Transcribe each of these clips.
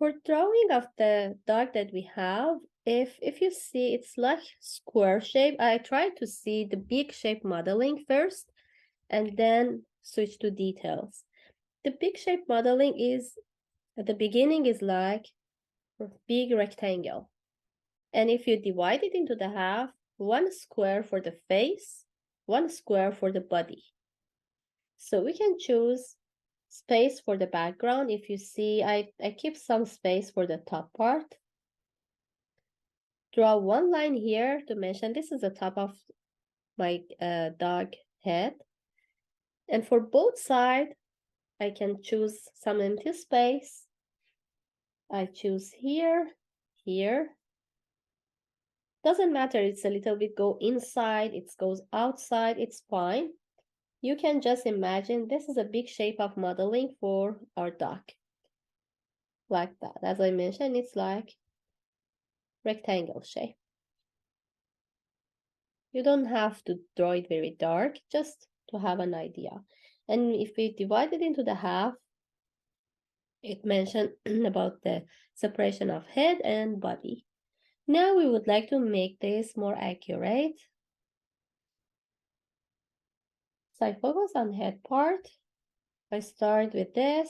For drawing of the dog that we have, if you see it's like square shape, I try to see the big shape modeling first and then switch to details. The big shape modeling is at the beginning is like a big rectangle. And if you divide it into the half, one square for the face, one square for the body. So we can choose space for the background. If you see, I keep some space for the top part. Draw one line here to mention this is the top of my dog head. And for both sides, I can choose some empty space. I choose here, here. Doesn't matter, it's a little bit go inside, it goes outside, it's fine. You can just imagine this is a big shape of modeling for our dog. Like that. As I mentioned, it's like rectangle shape. You don't have to draw it very dark, just to have an idea. And if we divide it into the half, it mentioned about the separation of head and body. Now we would like to make this more accurate. So I focus on head part. I start with this,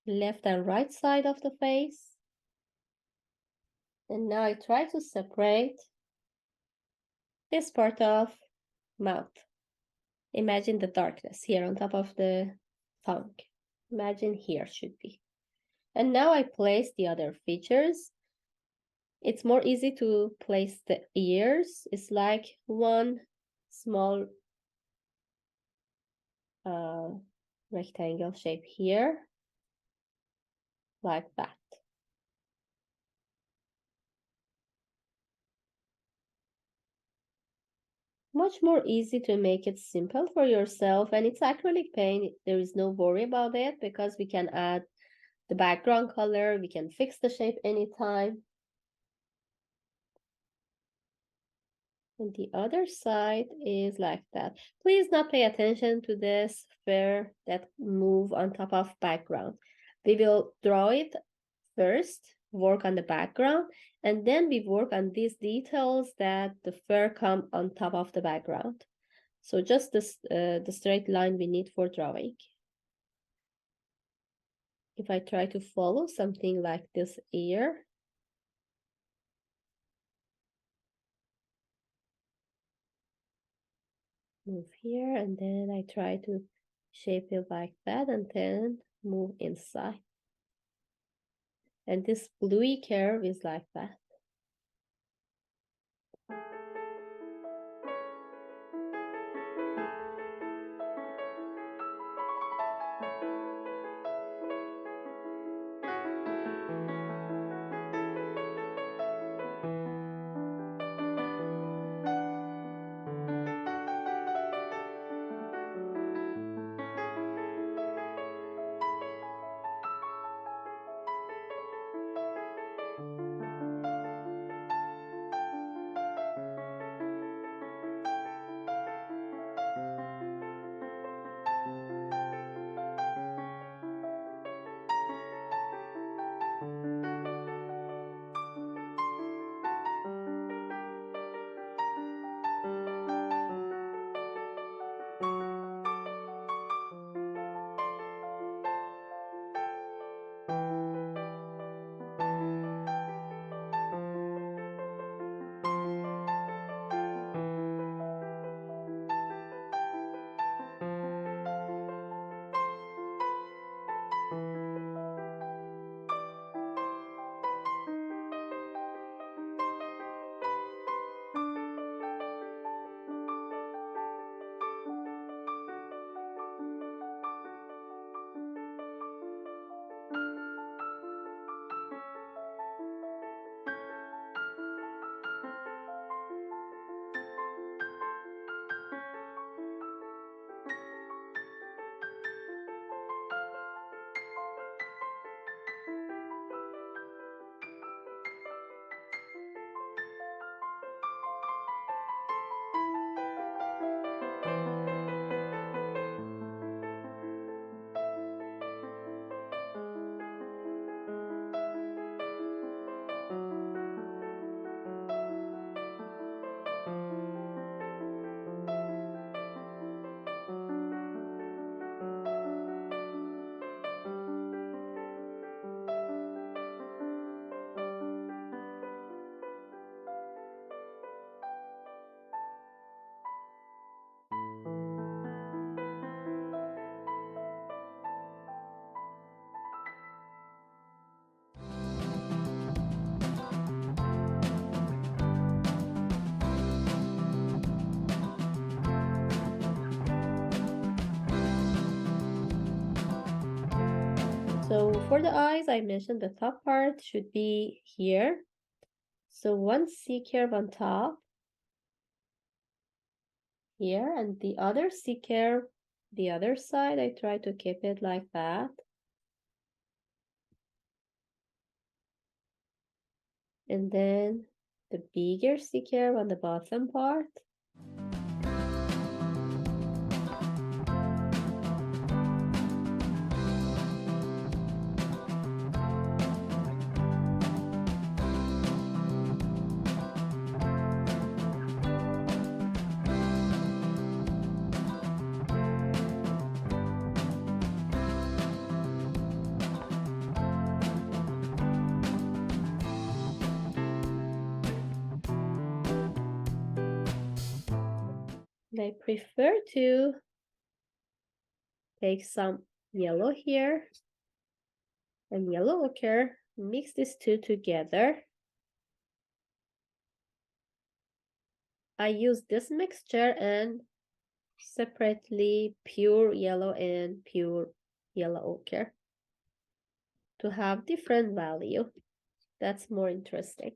left and right side of the face. And now I try to separate this part of mouth. Imagine the darkness here on top of the tongue. Imagine here should be. And now I place the other features. It's more easy to place the ears. It's like one small rectangle shape here, like that. Much more easy to make it simple for yourself, and it's acrylic paint. There is no worry about it because we can add the background color, we can fix the shape anytime. And the other side is like that. Please not pay attention to this sphere that move on top of background. We will draw it first, work on the background, and then we work on these details that the fur come on top of the background. So just this, the straight line we need for drawing. If I try to follow something like this ear, move here, and then I try to shape it like that, and then move inside. And this bluey curve is like that. So for the eyes, I mentioned the top part should be here. So one C-curve on top here, and the other C-curve the other side. I try to keep it like that. And then the bigger C-curve on the bottom part. And I prefer to take some yellow here and yellow ochre, mix these two together. I use this mixture and separately pure yellow and pure yellow ochre to have different value. That's more interesting.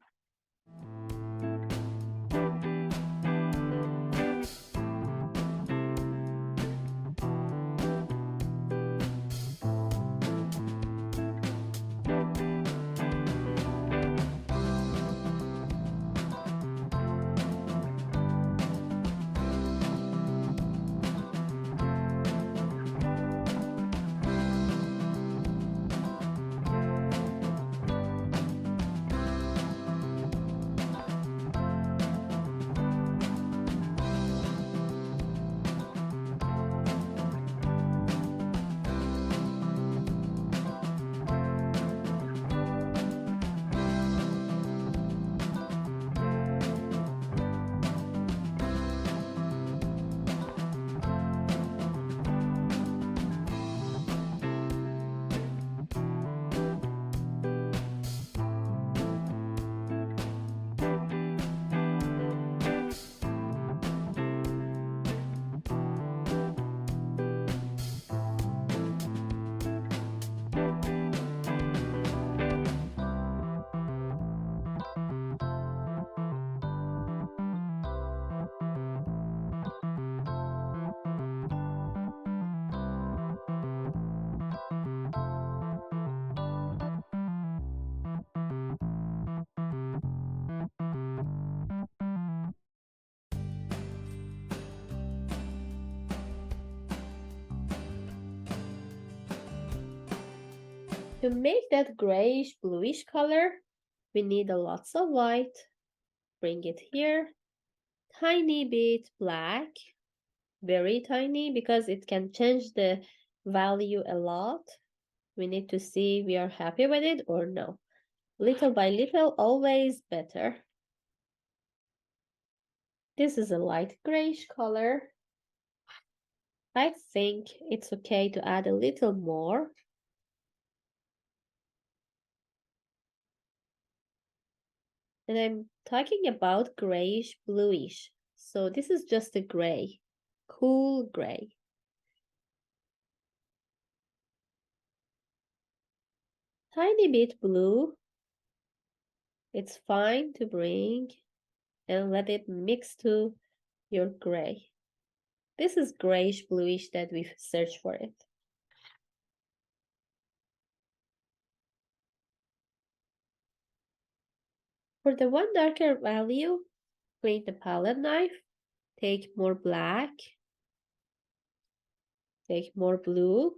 To make that grayish bluish color, we need a lots of white. Bring it here. Tiny bit black, very tiny, because it can change the value a lot. We need to see we are happy with it or no. Little by little, always better. This is a light grayish color. I think it's okay to add a little more. And I'm talking about grayish bluish. So this is just a gray, cool gray. Tiny bit blue. It's fine to bring and let it mix to your gray. This is grayish bluish that we've searched for it. For the one darker value, clean the palette knife, take more black, take more blue,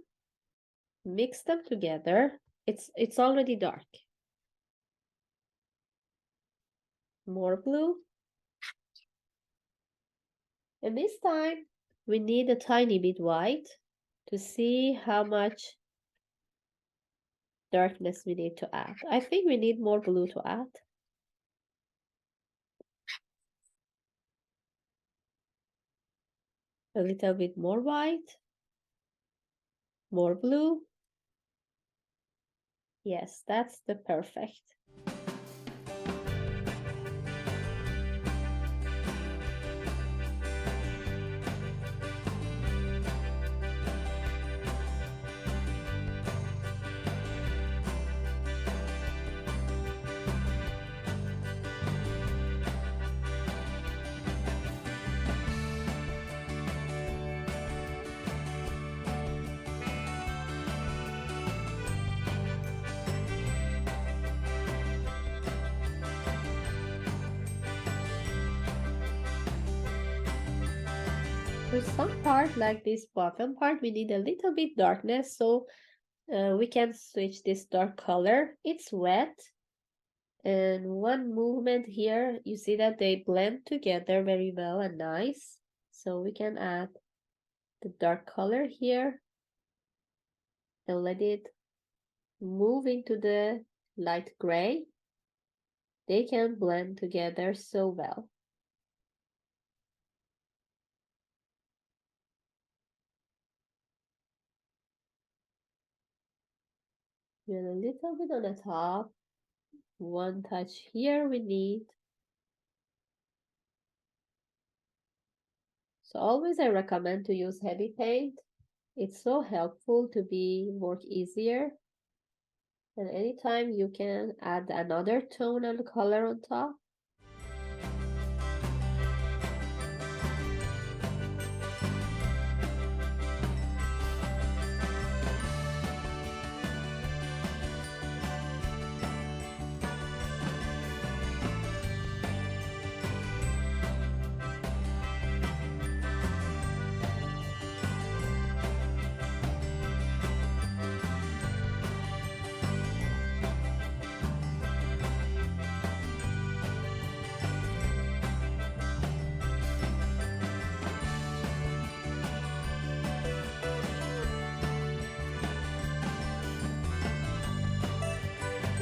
mix them together. It's already dark. More blue. And this time, we need a tiny bit white to see how much darkness we need to add. I think we need more blue to add. A little bit more white, more blue. Yes, that's the perfect. For some part, like this bottom part, we need a little bit darkness, so we can switch this dark color. It's wet, and one movement here, you see that they blend together very well and nice. So we can add the dark color here and let it move into the light gray. They can blend together so well. And a little bit on the top. One touch here we need. So always I recommend to use heavy paint. It's so helpful to be work easier. And anytime you can add another tone and color on top.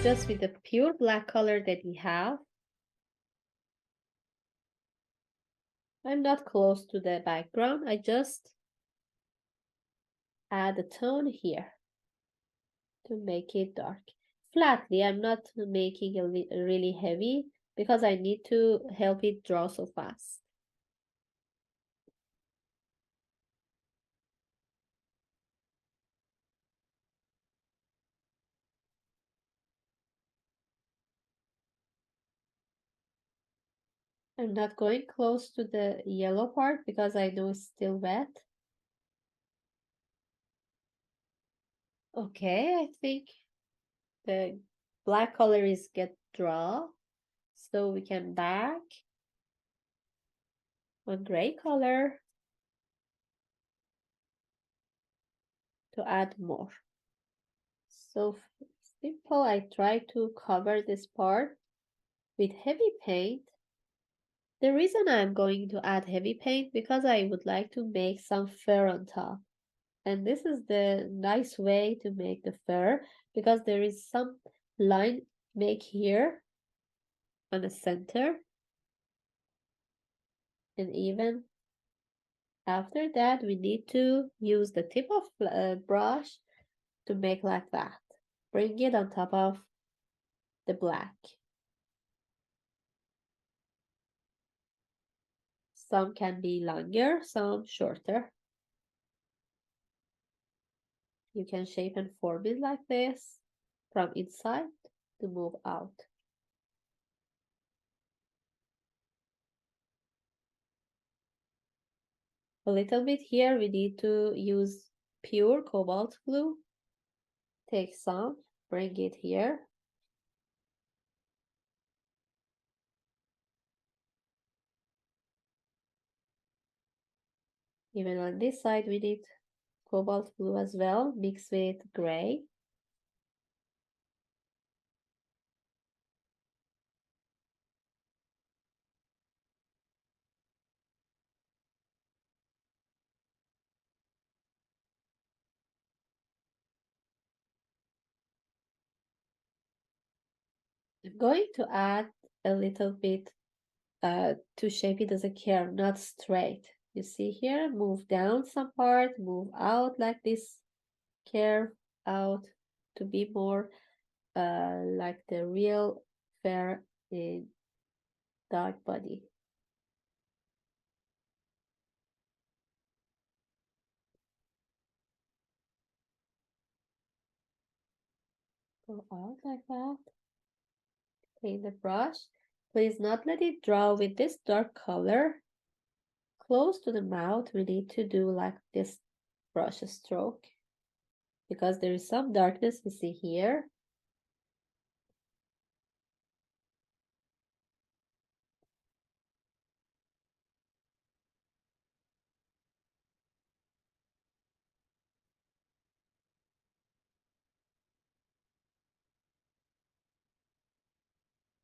Just with the pure black color that we have. I'm not close to the background. I just add a tone here to make it dark. Flatly, I'm not making it really heavy because I need to help it draw so fast. I'm not going close to the yellow part because I know it's still wet. Okay, I think the black color is get dry, so we can back on gray color to add more. So simple, I try to cover this part with heavy paint. The reason I'm going to add heavy paint because I would like to make some fur on top. And this is the nice way to make the fur because there is some line make here on the center. And even after that, we need to use the tip of brush to make like that. Bring it on top of the black. Some can be longer, some shorter. You can shape and form it like this from inside to move out. A little bit here, we need to use pure cobalt blue. Take some, bring it here. Even on this side, we need cobalt blue as well, mixed with gray. I'm going to add a little bit to shape it as a curve, not straight. You see here, move down some part, move out like this, curve out to be more like the real fur in dark body. Go out like that. Take the brush. Please not let it draw with this dark color. Close to the mouth, we need to do like this brush stroke because there is some darkness we see here.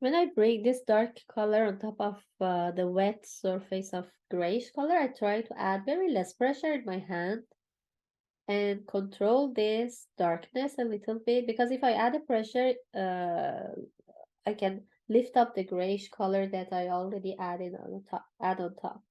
When I bring this dark color on top of the wet surface of grayish color, I try to add very less pressure in my hand and control this darkness a little bit, because if I add a pressure, I can lift up the grayish color that I already added on top, add on top.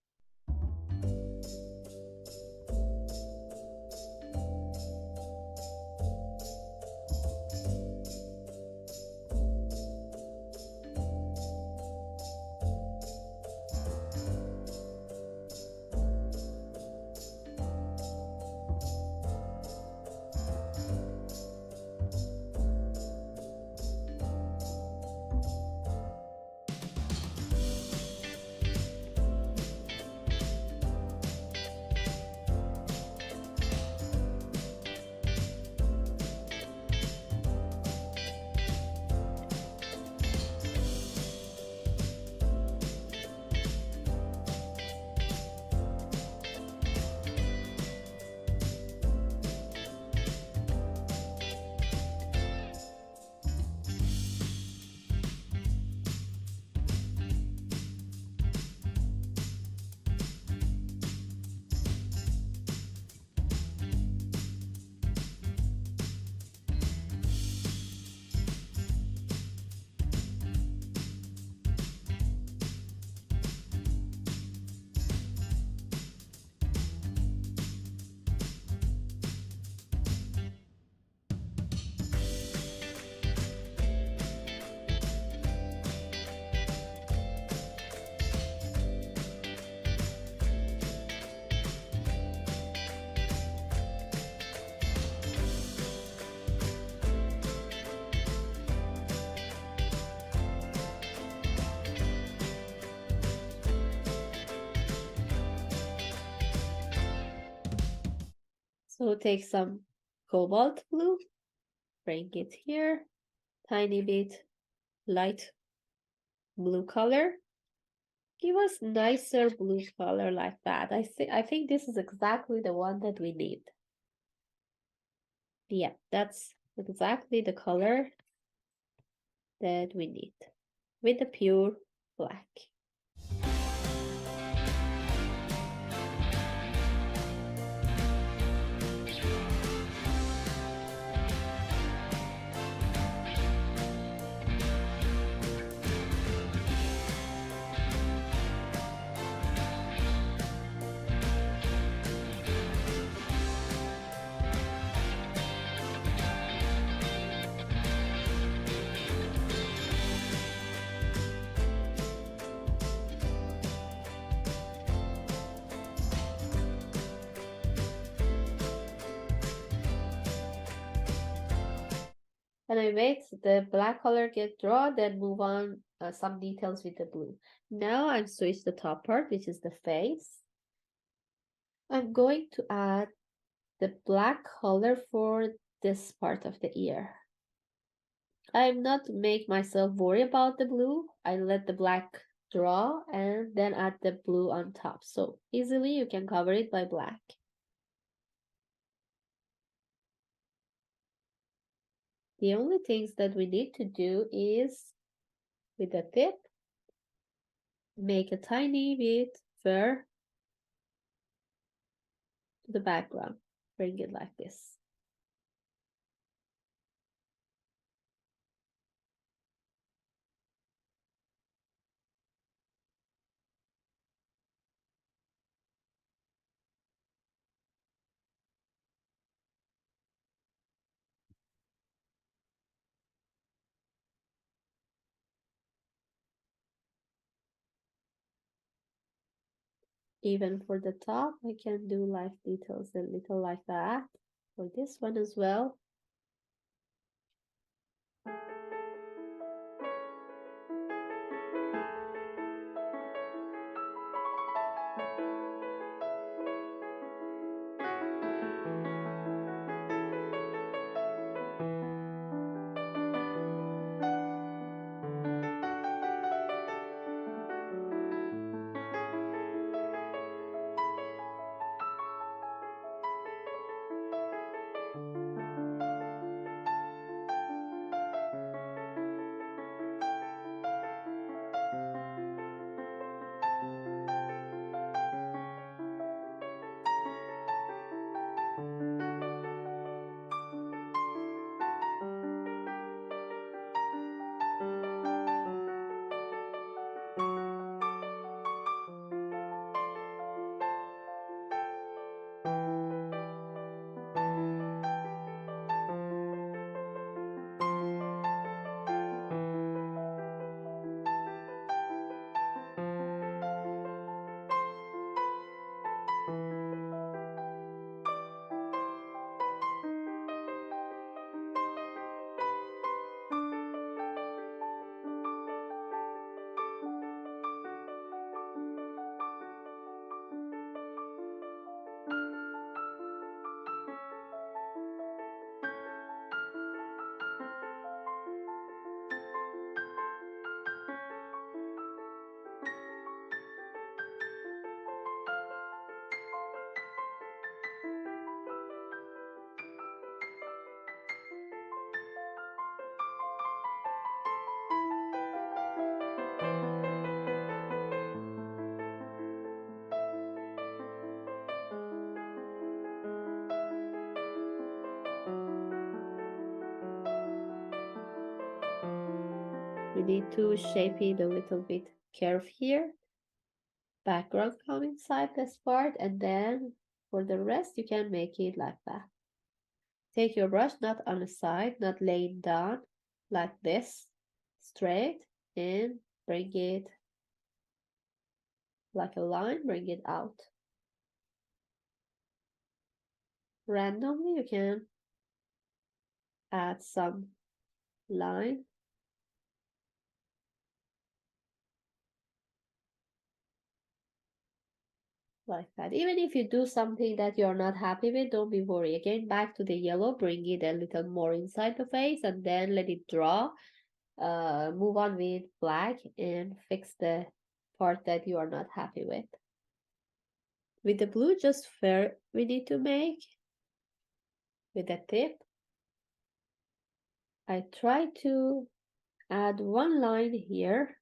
So take some cobalt blue, bring it here, tiny bit light blue color. Give us nicer blue color like that. I think this is exactly the one that we need. Yeah, that's exactly the color that we need with the pure black. And I wait the black color get dry, then move on some details with the blue. Now I'm switch the top part, which is the face. I'm going to add the black color for this part of the ear. I'm not make myself worry about the blue. I let the black draw and then add the blue on top. So easily you can cover it by black. The only things that we need to do is with the tip, make a tiny bit fur to the background. Bring it like this. Even for the top, I can do like details a little like that. For this one as well. need to shape it a little bit curve here. Background come inside this part, and then for the rest you can make it like that. Take your brush not on the side, not laying down like this, straight, and bring it like a line, bring it out. Randomly you can add some line. Like that. Even if you do something that you're not happy with, don't be worried. Again, back to the yellow, bring it a little more inside the face and then let it draw. Move on with black and fix the part that you are not happy with. With the blue, just fair we need to make with the tip. I try to add one line here.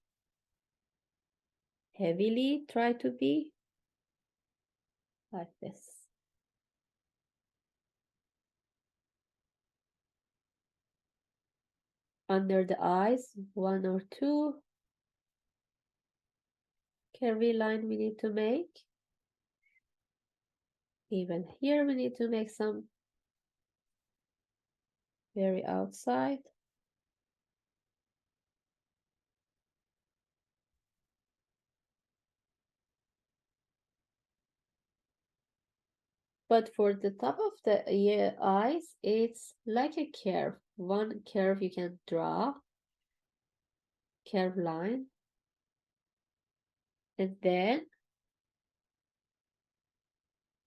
Heavily try to be like this. Under the eyes, one or two curvy line we need to make. Even here we need to make some very outside. But for the top of the eyes, it's like a curve. One curve you can draw, curve line. And then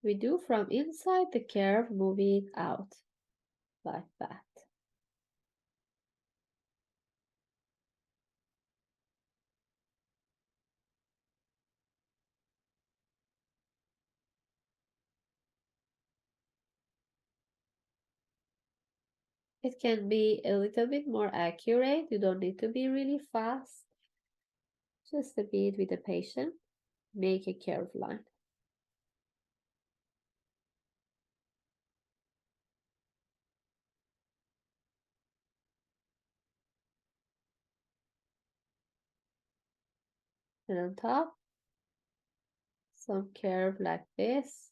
we do from inside the curve, move it out like that. It can be a little bit more accurate. You don't need to be really fast. Just a bit with the patient. Make a curve line. And on top, some curve like this.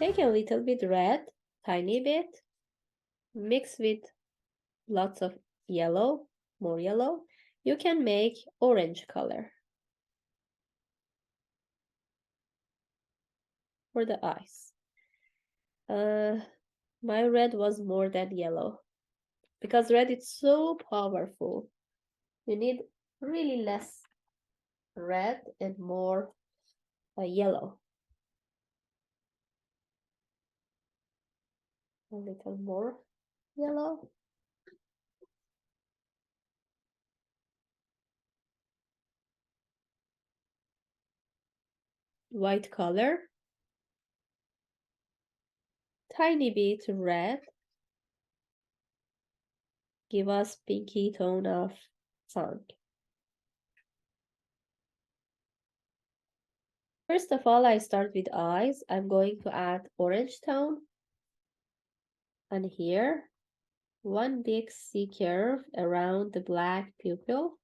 Take a little bit red, tiny bit, mix with lots of yellow, more yellow. You can make orange color for the eyes. Uh, my red was more than yellow because red is so powerful. You need really less red and more yellow. A little more yellow. White color. Tiny bit red. Give us pinky tone of sun. First of all, I start with eyes. I'm going to add orange tone. And here, one big C curve around the black pupil.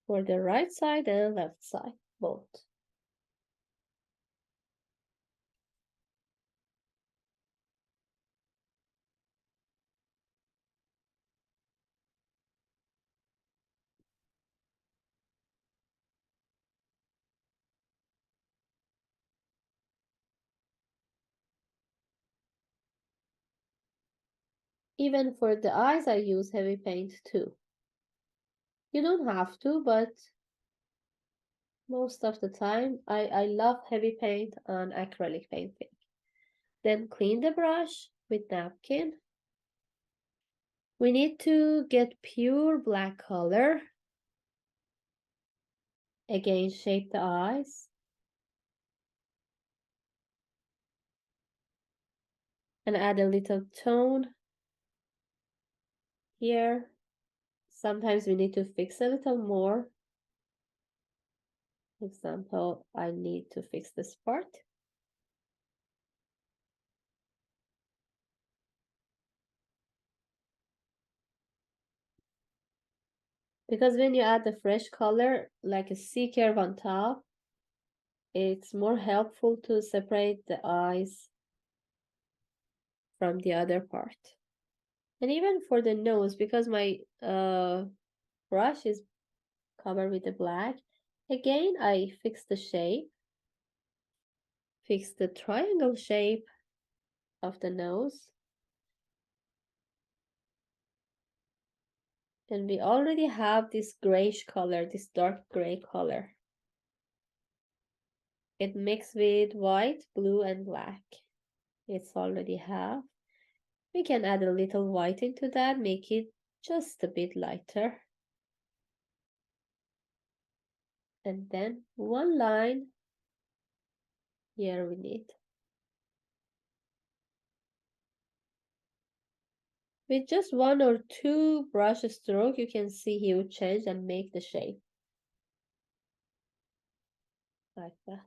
For the right side and left side, both. Even for the eyes, I use heavy paint too. You don't have to, but most of the time, I love heavy paint on acrylic painting. Then clean the brush with napkin. We need to get pure black color. Again, shape the eyes. And add a little tone here. Sometimes we need to fix a little more. For example, I need to fix this part. Because when you add the fresh color, like a C curve on top, it's more helpful to separate the eyes from the other part. And even for the nose, because my brush is covered with the black, again, I fix the shape, fix the triangle shape of the nose. And we already have this grayish color, this dark gray color. It mixed with white, blue, and black. It's already have. We can add a little white into that, make it just a bit lighter. And then one line here we need. With just one or two brush stroke, you can see he will change and make the shape. Like that.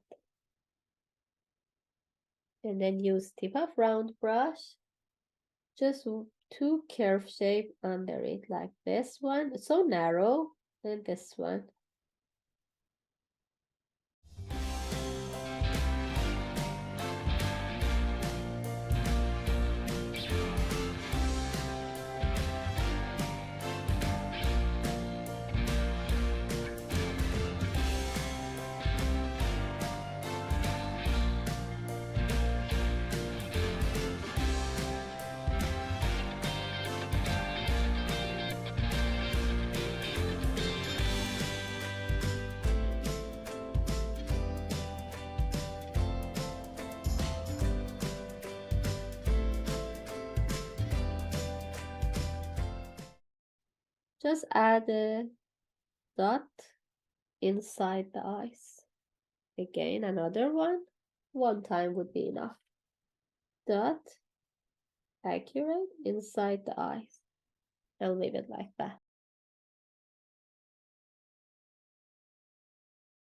And then use tip of round brush. Just two curve shape under it, like this one. It's so narrow, and this one. Just add a dot inside the eyes. Again, another one time would be enough. Dot accurate inside the eyes and leave it like that.